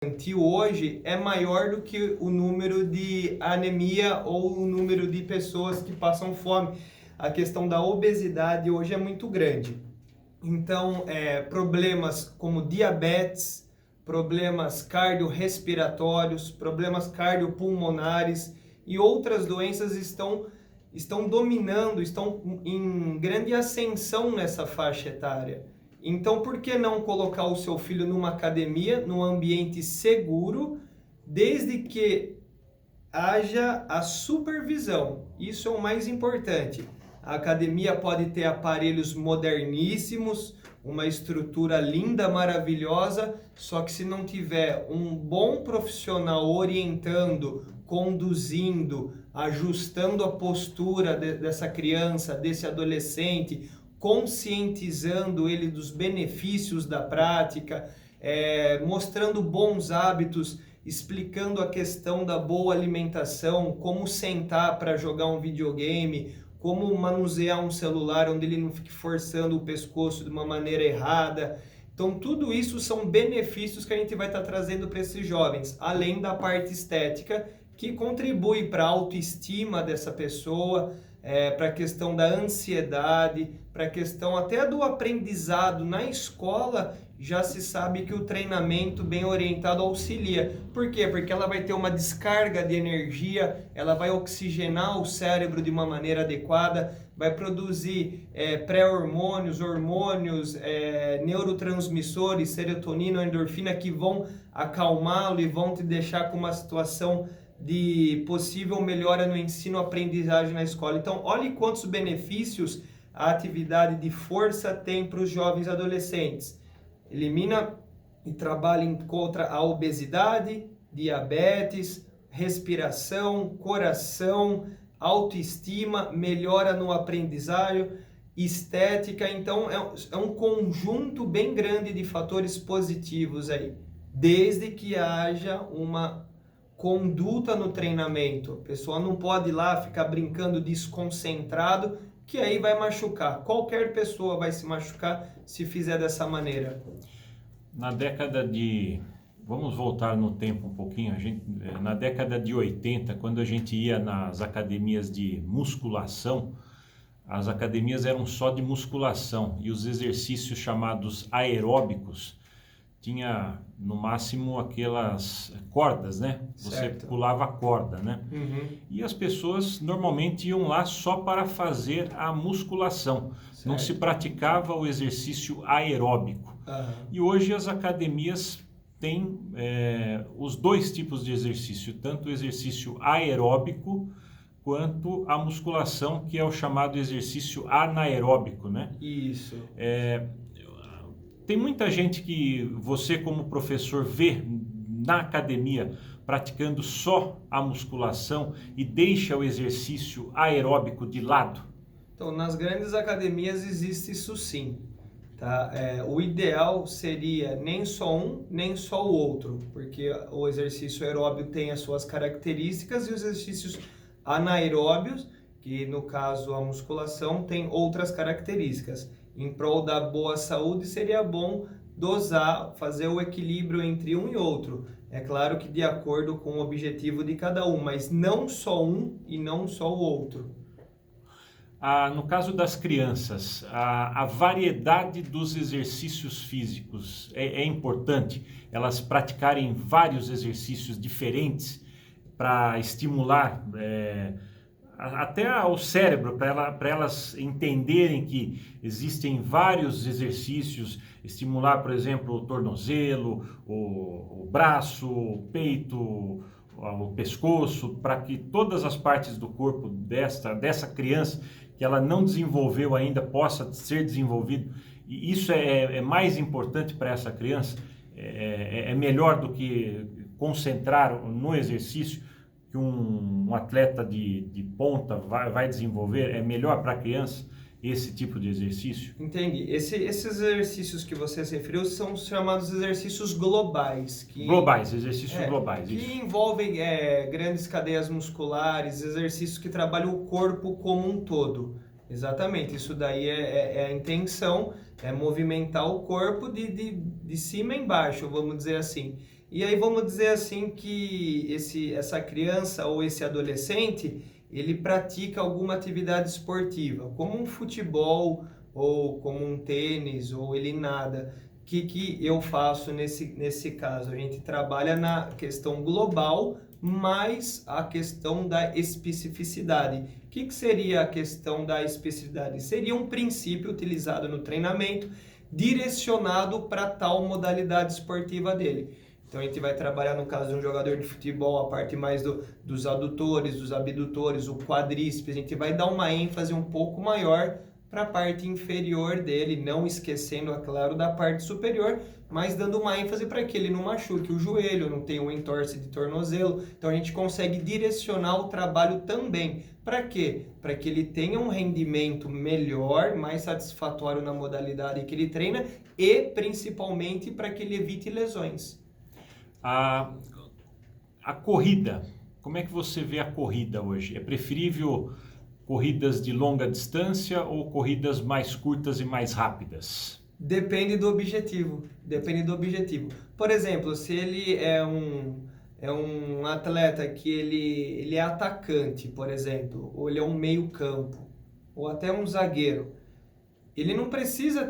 infantil hoje é maior do que o número de anemia ou o número de pessoas que passam fome. A questão da obesidade hoje é muito grande. Então, problemas como diabetes, problemas cardiorrespiratórios, problemas cardiopulmonares e outras doenças estão dominando, estão em grande ascensão nessa faixa etária. Então, por que não colocar o seu filho numa academia, num ambiente seguro, desde que haja a supervisão? Isso é o mais importante. A academia pode ter aparelhos moderníssimos, uma estrutura linda, maravilhosa, só que se não tiver um bom profissional orientando, conduzindo, ajustando a postura dessa criança, desse adolescente, conscientizando ele dos benefícios da prática, mostrando bons hábitos, explicando a questão da boa alimentação, como sentar para jogar um videogame, como manusear um celular onde ele não fique forçando o pescoço de uma maneira errada. Então, tudo isso são benefícios que a gente vai estar trazendo para esses jovens, além da parte estética, que contribui para a autoestima dessa pessoa, para a questão da ansiedade, para a questão até do aprendizado na escola. Já se sabe que o treinamento bem orientado auxilia. Por quê? Porque ela vai ter uma descarga de energia, ela vai oxigenar o cérebro de uma maneira adequada, vai produzir pré-hormônios, hormônios, neurotransmissores, serotonina, endorfina, que vão acalmá-lo e vão te deixar com uma situação de possível melhora no ensino-aprendizagem na escola. Então, olhe quantos benefícios a atividade de força tem para os jovens adolescentes. Elimina e trabalha contra a obesidade, diabetes, respiração, coração, autoestima, melhora no aprendizagem, estética. Então, é um conjunto bem grande de fatores positivos aí, desde que haja uma conduta no treinamento. A pessoa não pode ir lá ficar brincando desconcentrado, que aí vai machucar. Qualquer pessoa vai se machucar se fizer dessa maneira. Na década de... Vamos voltar no tempo um pouquinho. Na década de 80, quando a gente ia nas academias de musculação, as academias eram só de musculação e os exercícios chamados aeróbicos tinha no máximo aquelas cordas, né? Certo. Você pulava a corda, né? Uhum. E as pessoas normalmente iam lá só para fazer a musculação. Certo. Não se praticava o exercício aeróbico. Uhum. E hoje as academias têm os dois tipos de exercício, tanto o exercício aeróbico quanto a musculação, que é o chamado exercício anaeróbico, né? Isso. Tem muita gente que você, como professor, vê na academia praticando só a musculação e deixa o exercício aeróbico de lado. Então, nas grandes academias existe isso sim. Tá? O ideal seria nem só um, nem só o outro, porque o exercício aeróbio tem as suas características e os exercícios anaeróbios, que no caso a musculação, tem outras características. Em prol da boa saúde, seria bom dosar, fazer o equilíbrio entre um e outro. É claro que de acordo com o objetivo de cada um, mas não só um e não só o outro. No caso das crianças, a variedade dos exercícios físicos é importante. Elas praticarem vários exercícios diferentes para estimular até o cérebro, para elas entenderem que existem vários exercícios, estimular, por exemplo, o tornozelo, o braço, o peito, o pescoço, para que todas as partes do corpo dessa criança que ela não desenvolveu ainda possa ser desenvolvido. E isso é mais importante para essa criança, é melhor do que concentrar no exercício que um atleta de ponta vai desenvolver. É melhor para a criança esse tipo de exercício? Entendi. Esses exercícios que você se referiu são os chamados exercícios globais. Exercícios globais. Que isso. envolvem grandes cadeias musculares, exercícios que trabalham o corpo como um todo. Exatamente, isso daí é a intenção, é movimentar o corpo de cima a embaixo, vamos dizer assim. E aí vamos dizer assim que essa criança ou esse adolescente, ele pratica alguma atividade esportiva, como um futebol ou como um tênis, ou ele nada. O que eu faço nesse caso? A gente trabalha na questão global, mais a questão da especificidade. O que seria a questão da especificidade? Seria um princípio utilizado no treinamento, direcionado para tal modalidade esportiva dele. Então a gente vai trabalhar, no caso de um jogador de futebol, a parte mais dos adutores, dos abdutores, o quadríceps. A gente vai dar uma ênfase um pouco maior para a parte inferior dele, não esquecendo, é claro, da parte superior, mas dando uma ênfase para que ele não machuque o joelho, não tenha um entorse de tornozelo. Então a gente consegue direcionar o trabalho também. Para quê? Para que ele tenha um rendimento melhor, mais satisfatório na modalidade que ele treina e principalmente para que ele evite lesões. A corrida, como é que você vê a corrida hoje? É preferível corridas de longa distância ou corridas mais curtas e mais rápidas? Depende do objetivo, Por exemplo, se ele é um atleta que ele é atacante, por exemplo, ou ele é um meio-campo, ou até um zagueiro, ele não precisa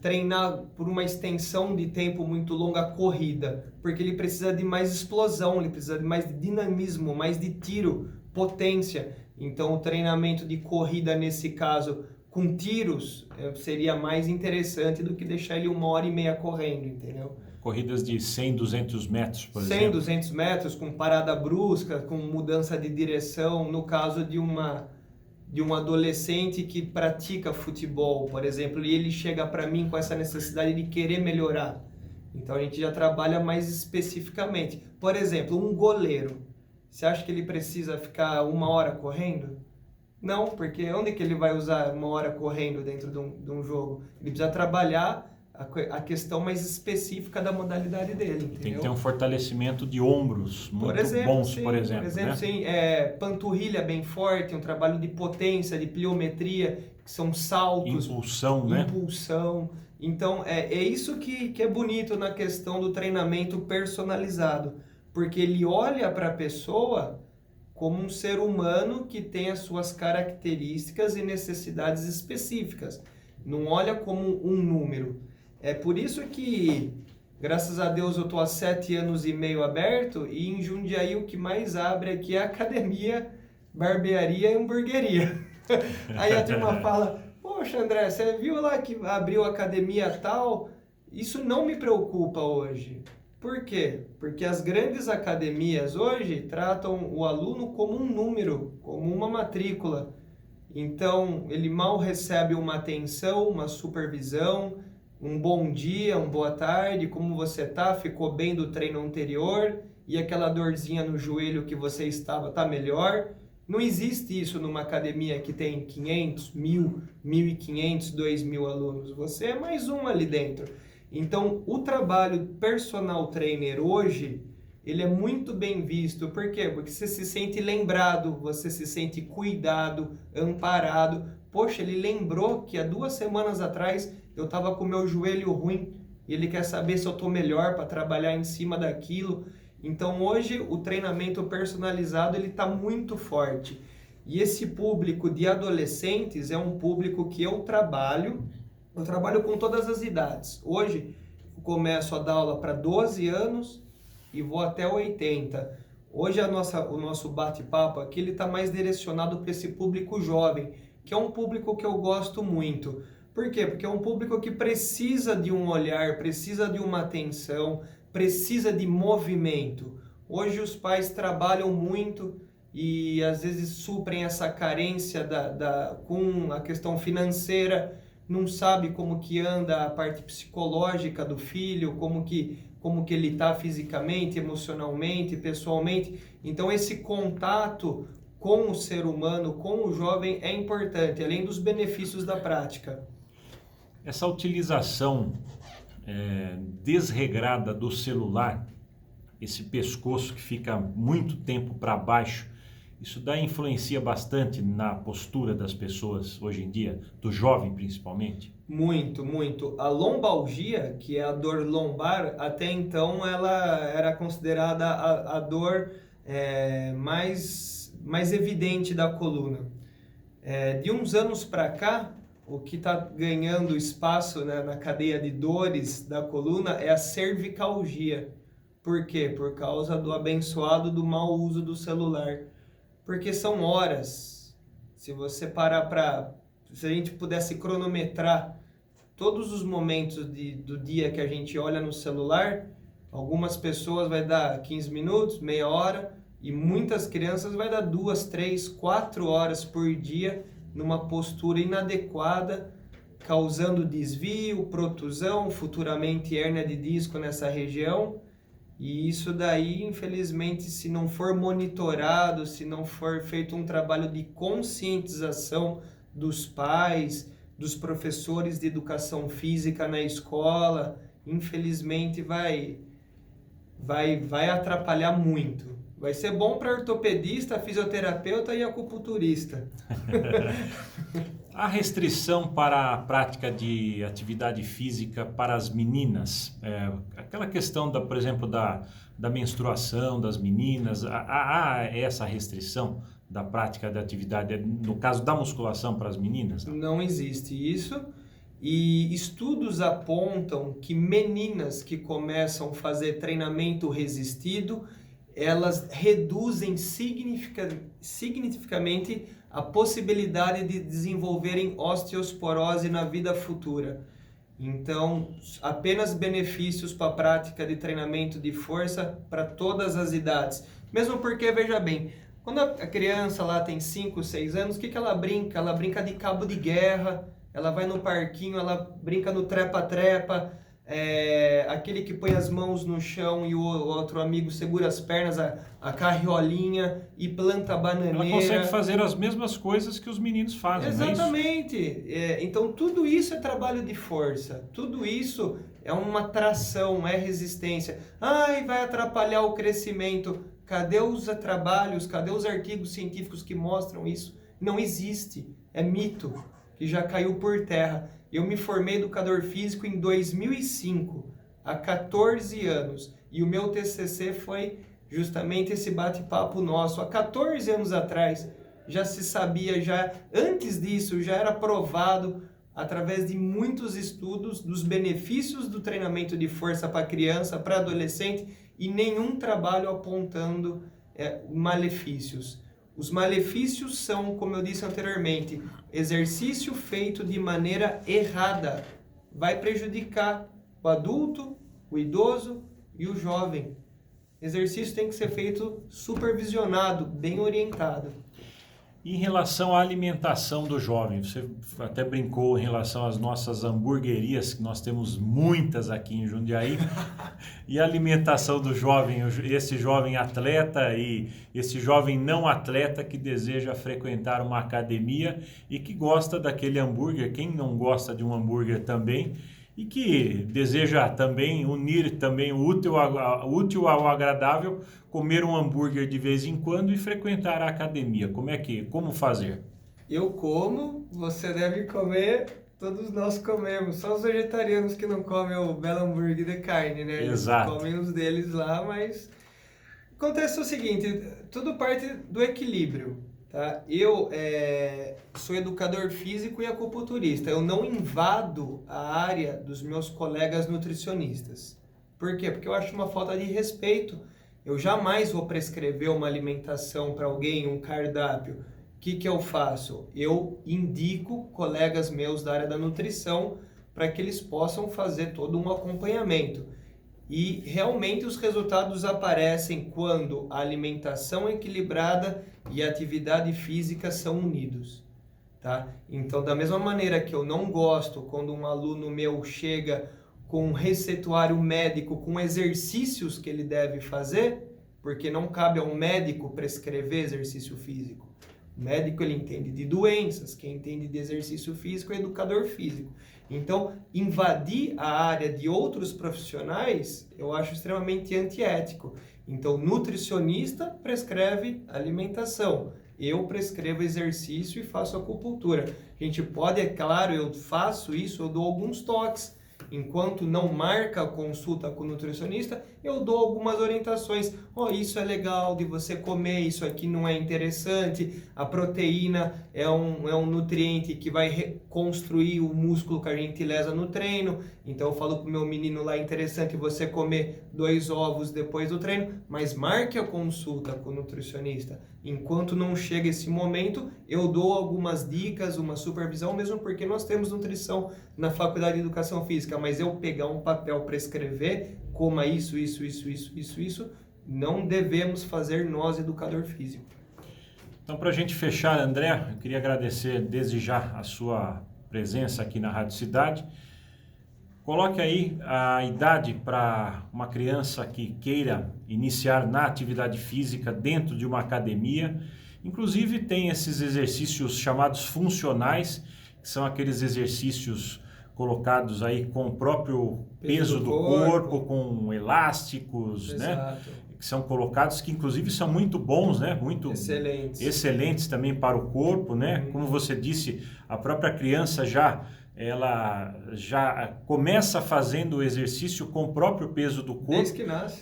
treinar por uma extensão de tempo muito longa a corrida, porque ele precisa de mais explosão, ele precisa de mais dinamismo, mais de tiro, potência. Então o treinamento de corrida nesse caso com tiros seria mais interessante do que deixar ele 1h30 correndo, entendeu? Corridas de 100, 200 metros, por 100, exemplo. 200 metros, com parada brusca, com mudança de direção. No caso de um adolescente que pratica futebol, por exemplo, e ele chega para mim com essa necessidade de querer melhorar. Então a gente já trabalha mais especificamente. Por exemplo, um goleiro. Você acha que ele precisa ficar 1 hora correndo? Não, porque onde que ele vai usar 1 hora correndo dentro de um jogo? Ele precisa trabalhar a questão mais específica da modalidade dele, entendeu? Tem que ter um fortalecimento de ombros muito bons, por exemplo. Por exemplo, né? Sim, panturrilha bem forte, um trabalho de potência, de pliometria, que são saltos. Impulsão, né? Impulsão. Então, é isso que é bonito na questão do treinamento personalizado, porque ele olha para a pessoa como um ser humano que tem as suas características e necessidades específicas. Não olha como um número. É por isso que, graças a Deus, eu estou há 7 anos e meio aberto, e em Jundiaí o que mais abre aqui é academia, barbearia e hamburgueria. Aí a turma fala, poxa André, você viu lá que abriu academia tal? Isso não me preocupa hoje. Por quê? Porque as grandes academias hoje tratam o aluno como um número, como uma matrícula. Então, ele mal recebe uma atenção, uma supervisão, um bom dia, uma boa tarde, como você tá? Ficou bem do treino anterior? E aquela dorzinha no joelho que você estava, tá melhor? Não existe isso numa academia que tem 500, 1.000, 1.500, 2.000 alunos. Você é mais um ali dentro. Então, o trabalho personal trainer hoje, ele é muito bem visto. Por quê? Porque você se sente lembrado, você se sente cuidado, amparado. Poxa, ele lembrou que há 2 semanas atrás eu estava com o meu joelho ruim e ele quer saber se eu estou melhor para trabalhar em cima daquilo. Então, hoje, o treinamento personalizado ele está muito forte. E esse público de adolescentes é um público que eu trabalho com todas as idades. Hoje, eu começo a dar aula para 12 anos e vou até 80. Hoje, o nosso bate-papo aqui está mais direcionado para esse público jovem, que é um público que eu gosto muito. Por quê? Porque é um público que precisa de um olhar, precisa de uma atenção, precisa de movimento. Hoje, os pais trabalham muito e, às vezes, suprem essa carência com a questão financeira, não sabe como que anda a parte psicológica do filho, como que ele está fisicamente, emocionalmente, pessoalmente. Então, esse contato com o ser humano, com o jovem, é importante, além dos benefícios da prática. Essa utilização desregrada do celular, esse pescoço que fica muito tempo para baixo, Isso daí influencia bastante na postura das pessoas hoje em dia, do jovem principalmente? Muito, muito. A lombalgia, que é a dor lombar, até então ela era considerada a dor mais evidente da coluna. De uns anos para cá, o que está ganhando espaço, né, na cadeia de dores da coluna é a cervicalgia. Por quê? Por causa do abençoado do mau uso do celular. Porque são horas. Se você se a gente pudesse cronometrar todos os momentos do dia que a gente olha no celular, algumas pessoas vai dar 15 minutos, meia hora, e muitas crianças vai dar 2, 3, 4 horas por dia numa postura inadequada, causando desvio, protusão, futuramente hérnia de disco nessa região. E isso daí, infelizmente, se não for monitorado, se não for feito um trabalho de conscientização dos pais, dos professores de educação física na escola, infelizmente vai atrapalhar muito. Vai ser bom para ortopedista, fisioterapeuta e acupunturista. A restrição para a prática de atividade física para as meninas, aquela questão, por exemplo, da menstruação das meninas, há essa restrição da prática de atividade, no caso da musculação para as meninas? Não existe isso, e estudos apontam que meninas que começam a fazer treinamento resistido, elas reduzem significativamente a possibilidade de desenvolverem osteoporose na vida futura. Então, apenas benefícios para a prática de treinamento de força para todas as idades. Mesmo porque, veja bem, quando a criança lá tem 5, 6 anos, o que ela brinca? Ela brinca de cabo de guerra, ela vai no parquinho, ela brinca no trepa-trepa, aquele que põe as mãos no chão e o outro amigo segura as pernas, a carriolinha e planta a bananeira. Ela consegue fazer as mesmas coisas que os meninos fazem, exatamente. Não é isso? Então tudo isso é trabalho de força, tudo isso é uma tração, é resistência. Ai, vai atrapalhar o crescimento. Cadê os trabalhos, cadê os artigos científicos que mostram isso? Não existe, é mito que já caiu por terra. Eu me formei educador físico em 2005, há 14 anos, e o meu TCC foi justamente esse bate-papo nosso. Há 14 anos atrás já se sabia, antes disso já era provado através de muitos estudos dos benefícios do treinamento de força para criança, para adolescente, e nenhum trabalho apontando malefícios. Os malefícios são, como eu disse anteriormente, exercício feito de maneira errada. Vai prejudicar o adulto, o idoso e o jovem. Exercício tem que ser feito supervisionado, bem orientado. Em relação à alimentação do jovem, você até brincou em relação às nossas hamburguerias, que nós temos muitas aqui em Jundiaí, e a alimentação do jovem, esse jovem atleta e esse jovem não atleta que deseja frequentar uma academia e que gosta daquele hambúrguer, quem não gosta de um hambúrguer também, e que deseja também unir também o útil ao agradável, comer um hambúrguer de vez em quando e frequentar a academia. Como fazer? Eu como, você deve comer, todos nós comemos. Só os vegetarianos que não comem o belo hambúrguer de carne, né? Exato. Eles comem os deles lá, mas acontece o seguinte, tudo parte do equilíbrio. Tá? Eu sou educador físico e acupunturista. Eu não invado a área dos meus colegas nutricionistas. Por quê? Porque eu acho uma falta de respeito. Eu jamais vou prescrever uma alimentação para alguém, um cardápio. O que eu faço? Eu indico colegas meus da área da nutrição para que eles possam fazer todo um acompanhamento. E realmente os resultados aparecem quando a alimentação equilibrada e a atividade física são unidos, tá? Então, da mesma maneira que eu não gosto quando um aluno meu chega com um receituário médico com exercícios que ele deve fazer, porque não cabe a um médico prescrever exercício físico. O médico ele entende de doenças, quem entende de exercício físico é educador físico. Então, invadir a área de outros profissionais, eu acho extremamente antiético. Então, nutricionista prescreve alimentação. Eu prescrevo exercício e faço acupuntura. A gente pode, é claro, eu faço isso, eu dou alguns toques. Enquanto não marca a consulta com o nutricionista, eu dou algumas orientações. Isso é legal de você comer, isso aqui não é interessante. A proteína é um nutriente que vai reconstruir o músculo que a gente lesa no treino. Então eu falo pro meu menino lá, é interessante você comer 2 ovos depois do treino, mas marque a consulta com o nutricionista. Enquanto não chega esse momento, eu dou algumas dicas, uma supervisão, mesmo porque nós temos nutrição na Faculdade de Educação Física, mas eu pegar um papel para escrever, coma isso, não devemos fazer nós, educador físico. Então, para a gente fechar, André, eu queria agradecer desde já a sua presença aqui na Rádio Cidade. Coloque aí a idade para uma criança que queira iniciar na atividade física dentro de uma academia. Inclusive tem esses exercícios chamados funcionais, que são aqueles exercícios colocados aí com o próprio peso do corpo, com elásticos, né? Que são colocados, que inclusive são muito bons, né? Muito excelentes também para o corpo, né? Como você disse, a própria criança ela já começa fazendo o exercício com o próprio peso do corpo.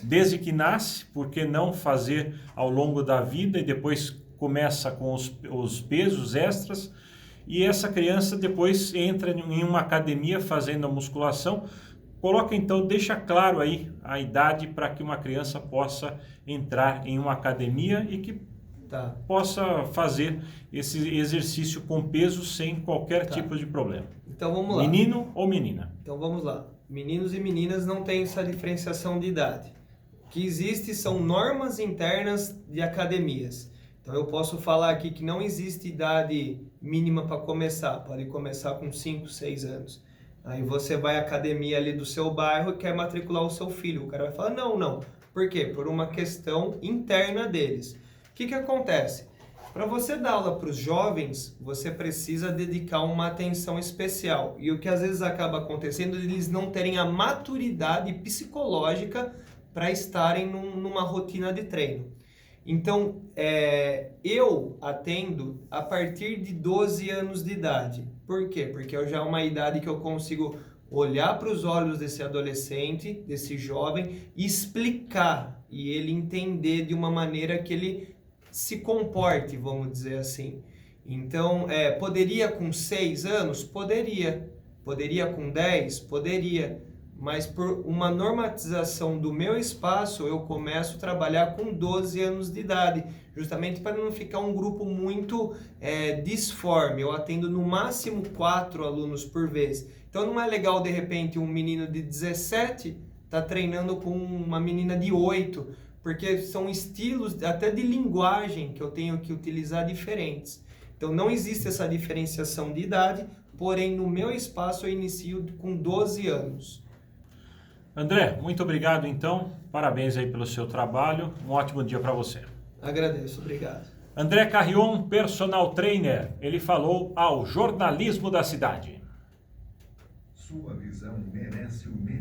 Desde que nasce, por que não fazer ao longo da vida e depois começa com os pesos extras, e essa criança depois entra em uma academia fazendo a musculação. Coloca então, deixa claro aí a idade para que uma criança possa entrar em uma academia e que possa fazer esse exercício com peso sem qualquer tipo de problema. Então vamos lá. Menino ou menina? Então vamos lá. Meninos e meninas não tem essa diferenciação de idade. O que existe são normas internas de academias. Então eu posso falar aqui que não existe idade mínima para começar. Pode começar com 5, 6 anos. Aí você vai à academia ali do seu bairro e quer matricular o seu filho. O cara vai falar, não. Por quê? Por uma questão interna deles. O que acontece? Para você dar aula para os jovens, você precisa dedicar uma atenção especial. E o que às vezes acaba acontecendo é eles não terem a maturidade psicológica para estarem numa rotina de treino. Então, eu atendo a partir de 12 anos de idade. Por quê? Porque já é uma idade que eu consigo olhar para os olhos desse adolescente, desse jovem, e explicar, e ele entender de uma maneira que ele se comporte, vamos dizer assim. Então, poderia com 6 anos? Poderia. Poderia com 10? Poderia. Mas por uma normatização do meu espaço, eu começo a trabalhar com 12 anos de idade, justamente para não ficar um grupo muito disforme. Eu atendo no máximo 4 alunos por vez. Então não é legal, de repente, um menino de 17 tá treinando com uma menina de 8, porque são estilos até de linguagem que eu tenho que utilizar diferentes. Então não existe essa diferenciação de idade, porém no meu espaço eu inicio com 12 anos. André, muito obrigado então, parabéns aí pelo seu trabalho, um ótimo dia para você. Agradeço, obrigado. André Carrion, personal trainer, ele falou ao Jornalismo da Cidade. Sua visão merece o